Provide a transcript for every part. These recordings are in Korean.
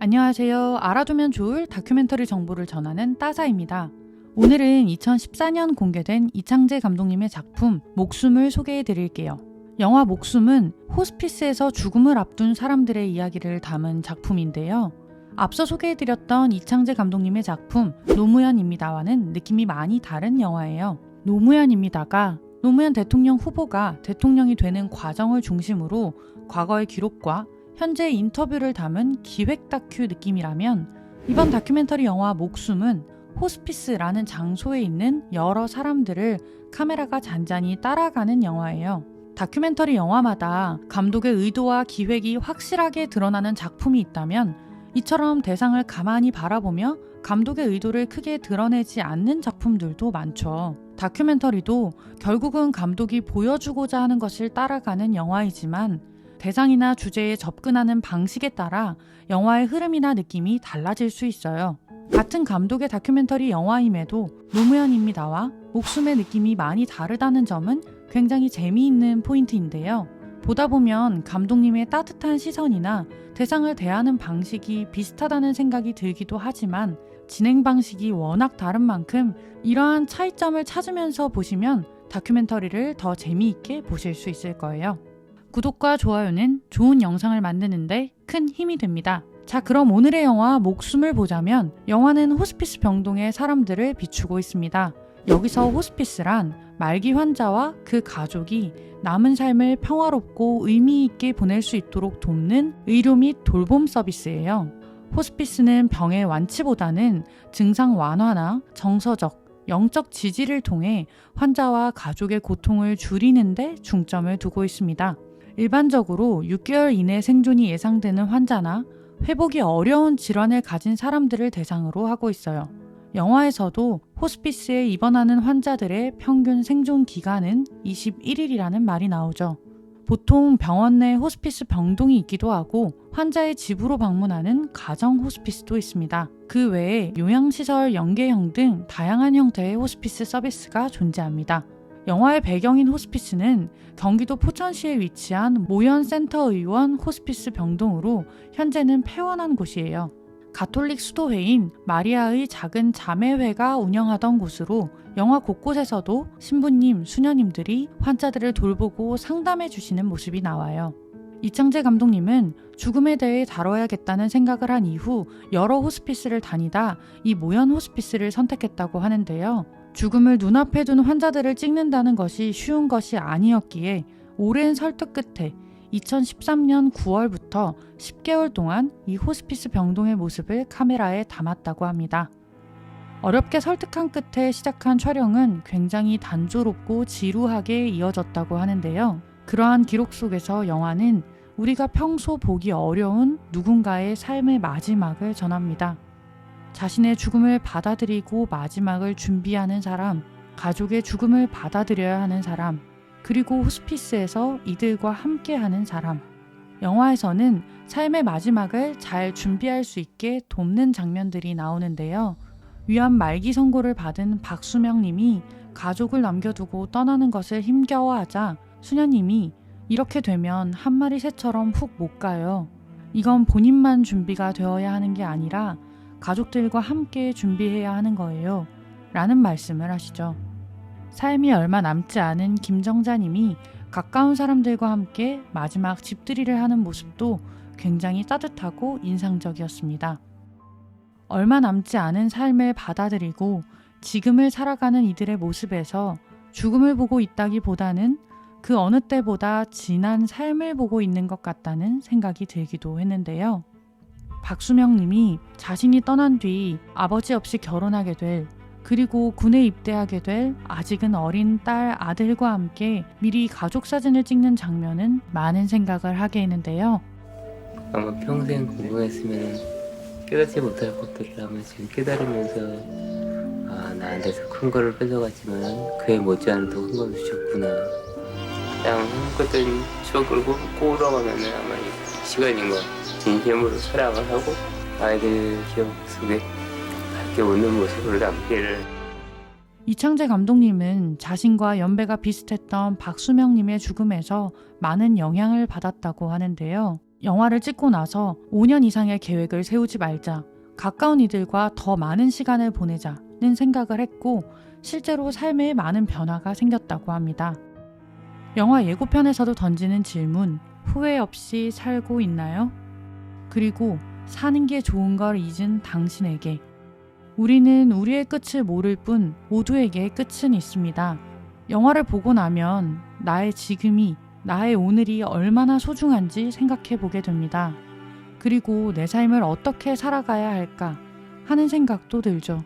안녕하세요. 알아두면 좋을 다큐멘터리 정보를 전하는 따사입니다. 오늘은 2014년 공개된 이창재 감독님의 작품 목숨을 소개해 드릴게요. 영화 목숨은 호스피스에서 죽음을 앞둔 사람들의 이야기를 담은 작품인데요. 앞서 소개해드렸던 이창재 감독님의 작품 노무현입니다와는 느낌이 많이 다른 영화예요. 노무현입니다가 노무현 대통령 후보가 대통령이 되는 과정을 중심으로 과거의 기록과 현재 인터뷰를 담은 기획 다큐 느낌이라면, 이번 다큐멘터리 영화 목숨은 호스피스라는 장소에 있는 여러 사람들을 카메라가 잔잔히 따라가는 영화예요. 다큐멘터리 영화마다 감독의 의도와 기획이 확실하게 드러나는 작품이 있다면, 이처럼 대상을 가만히 바라보며 감독의 의도를 크게 드러내지 않는 작품들도 많죠. 다큐멘터리도 결국은 감독이 보여주고자 하는 것을 따라가는 영화이지만, 대상이나 주제에 접근하는 방식에 따라 영화의 흐름이나 느낌이 달라질 수 있어요. 같은 감독의 다큐멘터리 영화임에도 노무현입니다와 목숨의 느낌이 많이 다르다는 점은 굉장히 재미있는 포인트인데요. 보다 보면 감독님의 따뜻한 시선이나 대상을 대하는 방식이 비슷하다는 생각이 들기도 하지만, 진행 방식이 워낙 다른 만큼 이러한 차이점을 찾으면서 보시면 다큐멘터리를 더 재미있게 보실 수 있을 거예요. 구독과 좋아요는 좋은 영상을 만드는데 큰 힘이 됩니다. 자, 그럼 오늘의 영화 목숨을 보자면, 영화는 호스피스 병동의 사람들을 비추고 있습니다. 여기서 호스피스란 말기 환자와 그 가족이 남은 삶을 평화롭고 의미 있게 보낼 수 있도록 돕는 의료 및 돌봄 서비스예요. 호스피스는 병의 완치보다는 증상 완화나 정서적, 영적 지지를 통해 환자와 가족의 고통을 줄이는 데 중점을 두고 있습니다. 일반적으로 6개월 이내 생존이 예상되는 환자나 회복이 어려운 질환을 가진 사람들을 대상으로 하고 있어요. 영화에서도 호스피스에 입원하는 환자들의 평균 생존 기간은 21일이라는 말이 나오죠. 보통 병원 내 호스피스 병동이 있기도 하고 환자의 집으로 방문하는 가정 호스피스도 있습니다. 그 외에 요양시설, 연계형 등 다양한 형태의 호스피스 서비스가 존재합니다. 영화의 배경인 호스피스는 경기도 포천시에 위치한 모현센터의원 호스피스 병동으로 현재는 폐원한 곳이에요. 가톨릭 수도회인 마리아의 작은 자매회가 운영하던 곳으로 영화 곳곳에서도 신부님, 수녀님들이 환자들을 돌보고 상담해 주시는 모습이 나와요. 이창재 감독님은 죽음에 대해 다뤄야겠다는 생각을 한 이후 여러 호스피스를 다니다 이 모현 호스피스를 선택했다고 하는데요. 죽음을 눈앞에 둔 환자들을 찍는다는 것이 쉬운 것이 아니었기에 오랜 설득 끝에 2013년 9월부터 10개월 동안 이 호스피스 병동의 모습을 카메라에 담았다고 합니다. 어렵게 설득한 끝에 시작한 촬영은 굉장히 단조롭고 지루하게 이어졌다고 하는데요. 그러한 기록 속에서 영화는 우리가 평소 보기 어려운 누군가의 삶의 마지막을 전합니다. 자신의 죽음을 받아들이고 마지막을 준비하는 사람, 가족의 죽음을 받아들여야 하는 사람, 그리고 호스피스에서 이들과 함께하는 사람. 영화에서는 삶의 마지막을 잘 준비할 수 있게 돕는 장면들이 나오는데요. 위암 말기 선고를 받은 박수명 님이 가족을 남겨두고 떠나는 것을 힘겨워하자 수녀님이 이렇게 되면 한 마리 새처럼 훅 못 가요. 이건 본인만 준비가 되어야 하는 게 아니라 가족들과 함께 준비해야 하는 거예요. 라는 말씀을 하시죠. 삶이 얼마 남지 않은 김정자님이 가까운 사람들과 함께 마지막 집들이를 하는 모습도 굉장히 따뜻하고 인상적이었습니다. 얼마 남지 않은 삶을 받아들이고 지금을 살아가는 이들의 모습에서 죽음을 보고 있다기보다는 그 어느 때보다 진한 삶을 보고 있는 것 같다는 생각이 들기도 했는데요. 박수명 님이 자신이 떠난 뒤 아버지 없이 결혼하게 될, 그리고 군에 입대하게 될 아직은 어린 딸, 아들과 함께 미리 가족 사진을 찍는 장면은 많은 생각을 하게 했는데요. 아마 평생 공부했으면 깨닫지 못할 것들을 아마 지금 깨달으면서 나한테서 큰 거를 뺏어갔지만 그에 못지않은 더 큰 걸 주셨구나. 그냥 그때 추억을 꼬으러가면 아마 시간인 것 같아요. 진심으로 사랑을 하고 아이들 기억 속에 밝게 웃는 모습을 남기를. 이창재 감독님은 자신과 연배가 비슷했던 박수명님의 죽음에서 많은 영향을 받았다고 하는데요. 영화를 찍고 나서 5년 이상의 계획을 세우지 말자, 가까운 이들과 더 많은 시간을 보내자는 생각을 했고 실제로 삶에 많은 변화가 생겼다고 합니다. 영화 예고편에서도 던지는 질문, 후회 없이 살고 있나요? 그리고 사는 게 좋은 걸 잊은 당신에게. 우리는 우리의 끝을 모를 뿐 모두에게 끝은 있습니다. 영화를 보고 나면 나의 지금이, 나의 오늘이 얼마나 소중한지 생각해 보게 됩니다. 그리고 내 삶을 어떻게 살아가야 할까 하는 생각도 들죠.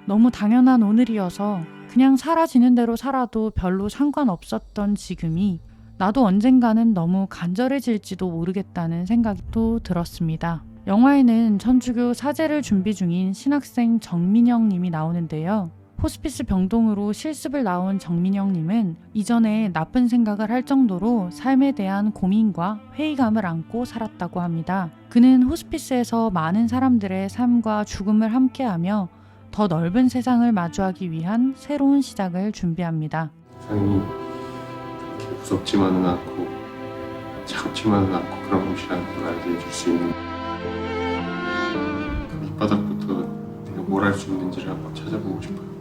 너무 당연한 오늘이어서 그냥 사라지는 대로 살아도 별로 상관없었던 지금이 나도 언젠가는 너무 간절해질지도 모르겠다는 생각이 또 들었습니다. 영화에는 천주교 사제를 준비 중인 신학생 정민영 님이 나오는데요. 호스피스 병동으로 실습을 나온 정민영 님은 이전에 나쁜 생각을 할 정도로 삶에 대한 고민과 회의감을 안고 살았다고 합니다. 그는 호스피스에서 많은 사람들의 삶과 죽음을 함께하며 더 넓은 세상을 마주하기 위한 새로운 시작을 준비합니다. 세상이 무섭지만은 않고 차갑지만은 않고 그런 곳이라는 걸 알게 해줄 수 있는 그 밑바닥부터 내가 뭘 할 수 있는지를 한번 찾아보고 싶어요.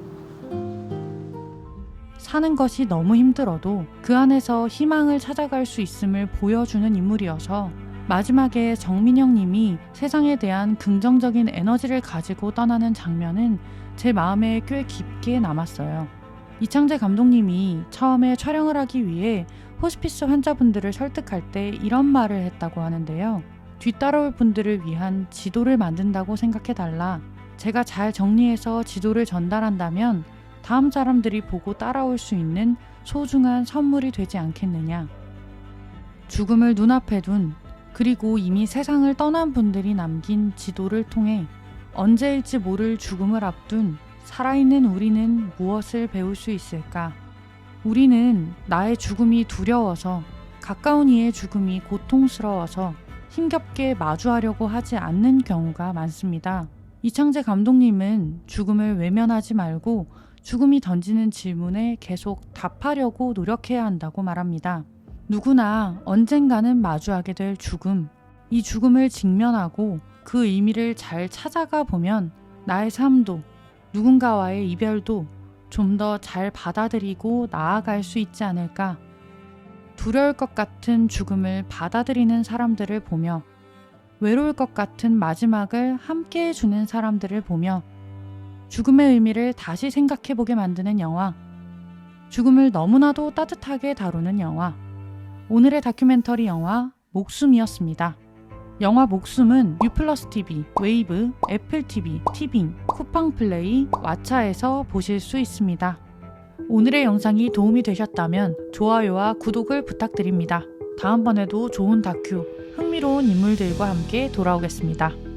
사는 것이 너무 힘들어도 그 안에서 희망을 찾아갈 수 있음을 보여주는 인물이어서 마지막에 정민영 님이 세상에 대한 긍정적인 에너지를 가지고 떠나는 장면은 제 마음에 꽤 깊게 남았어요. 이창재 감독님이 처음에 촬영을 하기 위해 호스피스 환자분들을 설득할 때 이런 말을 했다고 하는데요. 뒤따라올 분들을 위한 지도를 만든다고 생각해달라. 제가 잘 정리해서 지도를 전달한다면 다음 사람들이 보고 따라올 수 있는 소중한 선물이 되지 않겠느냐. 죽음을 눈앞에 둔, 그리고 이미 세상을 떠난 분들이 남긴 지도를 통해 언제일지 모를 죽음을 앞둔 살아있는 우리는 무엇을 배울 수 있을까? 우리는 나의 죽음이 두려워서, 가까운 이의 죽음이 고통스러워서 힘겹게 마주하려고 하지 않는 경우가 많습니다. 이창재 감독님은 죽음을 외면하지 말고 죽음이 던지는 질문에 계속 답하려고 노력해야 한다고 말합니다. 누구나 언젠가는 마주하게 될 죽음, 이 죽음을 직면하고 그 의미를 잘 찾아가 보면 나의 삶도 누군가와의 이별도 좀 더 잘 받아들이고 나아갈 수 있지 않을까. 두려울 것 같은 죽음을 받아들이는 사람들을 보며 외로울 것 같은 마지막을 함께 해주는 사람들을 보며 죽음의 의미를 다시 생각해보게 만드는 영화, 죽음을 너무나도 따뜻하게 다루는 영화, 오늘의 다큐멘터리 영화 목숨이었습니다. 영화 목숨은 유플러스TV, 웨이브, 애플TV, 티빙, 쿠팡플레이, 왓챠에서 보실 수 있습니다. 오늘의 영상이 도움이 되셨다면 좋아요와 구독을 부탁드립니다. 다음번에도 좋은 다큐, 흥미로운 인물들과 함께 돌아오겠습니다.